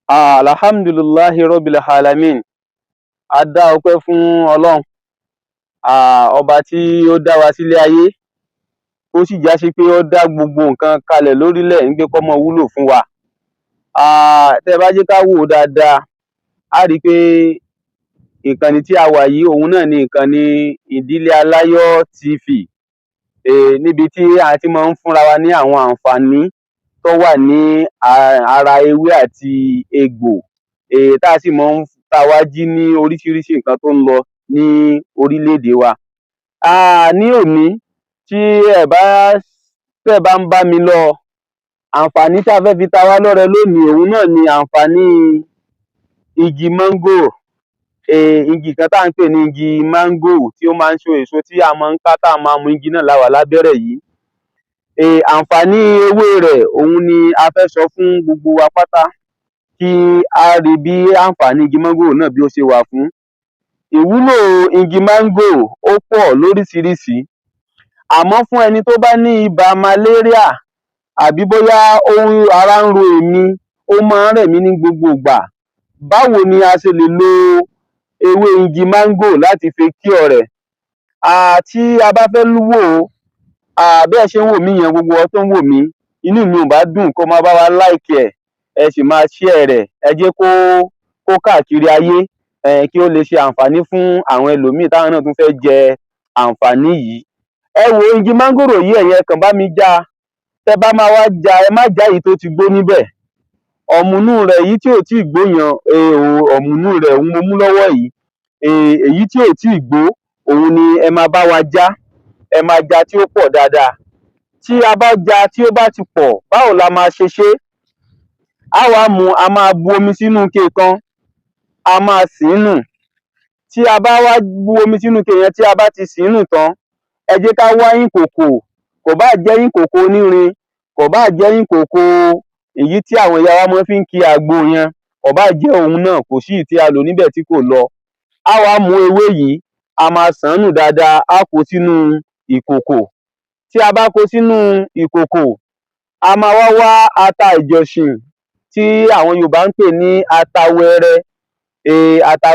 Alhamdulillahi rabbil alamin. A dá ọpẹ́ fún Ọlọ́run, ọba tí ó dá wa sílé ayé, ó sì já sí pé ó dá gbogbo nǹkan kalẹ̀ lórílẹ̀ ń gbé kó máa wúlò fún wa. Tẹ́ bá jẹ́ ká wò ó dáadáa, á rí i pé ìkànnì tí a wà yìí òun náà ni ìkànnì Ìdílé Aláyọ̀ TV, níbi tí a ti máa ń fúnra wa ní àwọn àǹfààní tó wà ní ara ewé àti egbò, tá a sì máa ń ta wá jí ní oríṣiríṣi nǹkan tó ń lọ ní orílẹ̀-èdè wa. Ní òní, tí ẹ bá ń bá mi lọ, àǹfààní tá a fẹ́ fi ta wá lọ́rẹ lónìí òun náà ni àǹfààní igi mángòrò, igi kan tá à ń pè ní igi mángòrò tí ó máa ń so èso tí a máa ń ká tá a máa mu. Igi náà la wà lábẹ́rẹ̀ yìí. Àǹfààní ewé rẹ̀ òun ni a fẹ́ sọ fún gbogbo wa pátá, kí a rí bí àǹfààní igi mángòrò náà bí ó ṣe wà fún. Ìwúlò igi mángòrò ó pọ̀ lóríṣiríṣi, àmọ́ fún ẹni tó bá ní ibà malaria àbí bóyá ara ń ro èmi, ó máa ń rẹ̀ mí ní gbogbo ìgbà, báwo ni a ṣe lè lo ewé igi mángòrò láti fi cure rẹ̀? Tí a bá fẹ́ wò ó, bí ẹ ṣe ń wò mí yẹn, gbogbo ọ tó ń wò mí, inú mi ò bá dùn kó máa bá wa like ẹ̀, ẹ sì máa share rẹ̀, ẹ jẹ́ kó káàkiri ayé, kí ó lè ṣe àǹfààní fún àwọn ẹlòmíì táwọn náà tún fẹ́ jẹ àǹfààní yìí. Ẹ wo igi mángòrò yìí, ẹ̀yin ẹ kàn bá mi já. Tẹ́ bá máa wá já, ẹ má já èyí tó ti gbó níbẹ̀. Ọ̀mùnú rẹ̀, èyí tí ò tíì gbó yẹn, ọ̀mùnú rẹ̀ òun mo mú lọ́wọ́ yìí. Èyí tí ò tíì gbó òun ni ẹ máa bá wa já. Ẹ máa já tí ó pọ̀ dáadáa. Tí a bá já tí ó bá ti pọ̀, báwo la máa ṣe ṣe? A wá mú, a máa bu omi sínú ike kan, a máa sì í nù. Tí a bá wá bu omi sínú ike yẹn, tí a bá ti sì í nù tán, ẹ jẹ́ ká wá ìkòkò, kò bá jẹ́ ìkòkò onírin, kò bá jẹ́ ìkòkò èyí tí àwọn ìyá wa máa fi ń ki àgbo yẹn, kò bá jẹ́ òun náà, kò sí èyí tí a lò níbẹ̀ tí kò lọ. A wá mú ewé yìí, a máa ṣàn án nù dáadáa, a kó sínú ìkòkò. Tí a bá kó sínú ìkòkò, a máa wá ata ìjọ̀sìn tí àwọn Yorùbá ń pè ní ata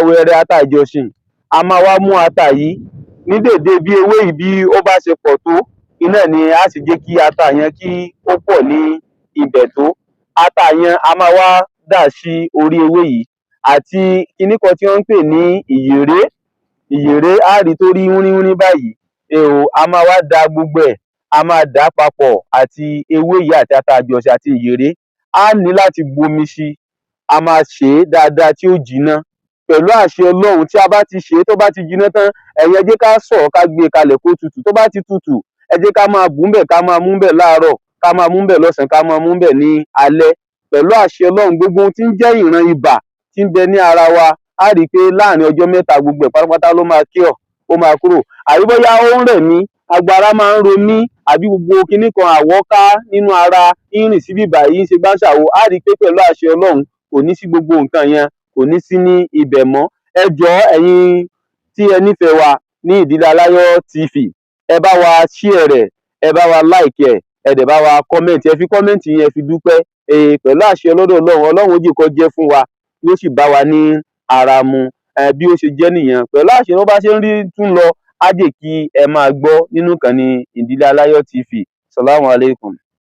wẹrẹ, ata ìjọ̀sìn. A máa wá mú ata yìí ní dèdè bí ewé yìí bí ó bá ṣe pọ̀ tó, iná ni a sì jẹ́ kí ata yẹn kí ó pọ̀ ní ibẹ̀ tó. Ata yẹn a máa wá dà sí orí ewé yìí, àti kinní kan tí wọ́n ń pè ní ìyèré, á rí tó rí wúníwúní báyìí. A máa wá da gbogbo ẹ̀, a máa dà á papọ̀, àti ewé yìí àti ata ìjọ̀sìn àti ìyèré. A ní láti bomi sí i, a máa ṣe é dáadáa tí ó jiná. Pẹ̀lú àṣẹ Ọlọ́run, tí a bá ti ṣe é tó bá ti jiná tán, ẹ̀yin ẹ jẹ́ ká sọ̀ ọ́, ká gbé e kalẹ̀ kó tutù. Tó bá ti tutù, ẹ jẹ́ ká máa bù ú ńbẹ̀, ká máa mú ńbẹ̀ láàárọ̀, ká máa mú ńbẹ̀ lọ́sàn-án, ká máa mú ńbẹ̀ ní alẹ́. Pẹ̀lú àṣẹ Ọlọ́run, gbogbo ohun tí ń jẹ́ ìran ibà tí ń bẹ ní ara wa, á rí i pé láàárín ọjọ́ mẹ́ta gbogbo ẹ̀ pátápátá ló máa cure, ó máa kúrò. Àbí bóyá ó ń rẹ̀ mí, gbogbo ara máa ń ro mí, àbí gbogbo kinní kan àwọ́ká nínú ara, ń rìn síbí báyìí, ń ṣe gbá ṣàwo, á rí i pé pẹ̀lú àṣẹ Ọlọ́run kò ní sí gbogbo nǹkan yẹn, kò ní sí ní ibẹ̀ mọ́. Ẹ jọ̀ọ́, ẹ̀yin tí ẹ nífẹ̀ẹ́ wa ní Ìdílé Aláyọ̀ TV, ẹ bá wa share rẹ̀, ẹ bá wa like ẹ̀, ẹ dẹ̀ bá wa comment. Ẹ fi comment yẹn fi dúpẹ́. Pẹ̀lú àṣẹ lọ́dọ̀ Ọlọ́run ó jẹ́ kó jẹ́ fún wa, yóò sì bá wa ní ara mu. Bí ó ṣe jẹ́ nìyẹn. Pẹ̀lú àṣẹ bó bá ṣe ń rí tún lọ, á jẹ́ kí ẹ máa gbọ́ nínú ìkànnì Ìdílé Aláyọ̀ TV. Salamu alaikum.